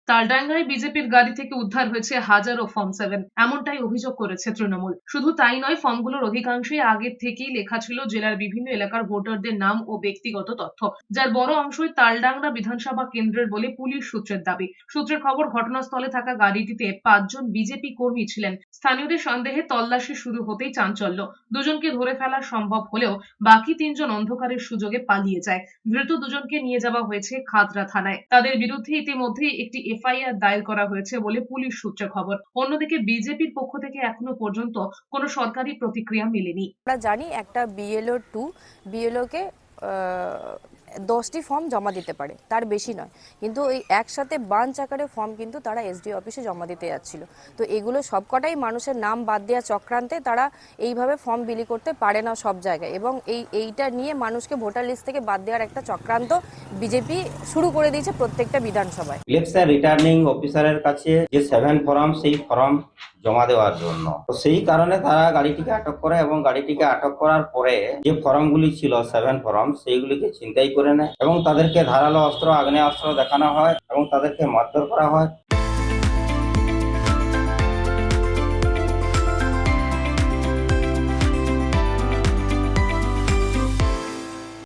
তালডাঙ্গায় বিজেপির গাড়ি থেকে উদ্ধার হয়েছে হাজারো ফর্ম 7, এমনটাই অভিযোগ করেছে তৃণমূল। শুধু তাই নয়, ফর্মগুলোর অধিকাংশই আগের থেকেই লেখা ছিল জেলার বিভিন্ন এলাকার ভোটারদের নাম ও ব্যক্তিগত তথ্য, যার বড় অংশই তালডাংরা বিধানসভা কেন্দ্রের বলে পুলিশ সূত্রের দাবি। সূত্রের খবর, ঘটনাস্থলে থাকা গাড়িটিতে 5 জন বিজেপি কর্মী ছিলেন। স্থানীয়দের সন্দেহে তল্লাশি শুরু হতেই চাঞ্চল্য। দুজনকে ধরে ফেলা সম্ভব হলেও বাকি 3 জন অন্ধকারের সুযোগে পালিয়ে যায়। ধৃত দুজনকে নিয়ে যাওয়া হয়েছে খাতড়া থানায়। তাদের বিরুদ্ধে ইতিমধ্যেই একটি এফআইআর দায়ের করা হয়েছে বলে পুলিশ সূত্রে খবর। অন্যদিকে বিজেপির পক্ষ থেকে এখনো পর্যন্ত কোনো সরকারি প্রতিক্রিয়া মেলেনি। আমরা জানি একটা বিএলও 2 বিএলও কে 10টি ফর্ম জমা দিতে পারে, তার বেশি নয়। কিন্তু ওই একসাথে বাঞ্চ আকারে ফর্ম কিন্তু তারা এসডিও অফিসে জমা দিতে যাচ্ছিল। তো এগুলো সবকটাই মানুষের নাম বাদ দেওয়া চক্রান্তে। তারা এইভাবে ফর্ম বিলি করতে পারে না সব জায়গায়, এবং এইটা নিয়ে মানুষকে ভোটার লিস্ট থেকে বাদ দেওয়ার একটা চক্রান্ত বিজেপি শুরু করে দিয়েছে প্রত্যেকটা বিধানসভায়। ইলেকশন রিটার্নিং অফিসারের কাছে যে 7 ফর্ম, সেই ফর্ম জমা দেওয়ার জন্য, তো সেই কারণে তারা গাড়িটিকে আটক করে এবং গাড়িটিকে আটক করার পরে যে ফর্মগুলি ছিল 7 ফর্ম, সেইগুলিকে ছিনতাই করে নেয় এবং তাদেরকে ধারালো অস্ত্র, আগ্নেয়াস্ত্র দেখানো হয় এবং তাদেরকে মারধর করা হয়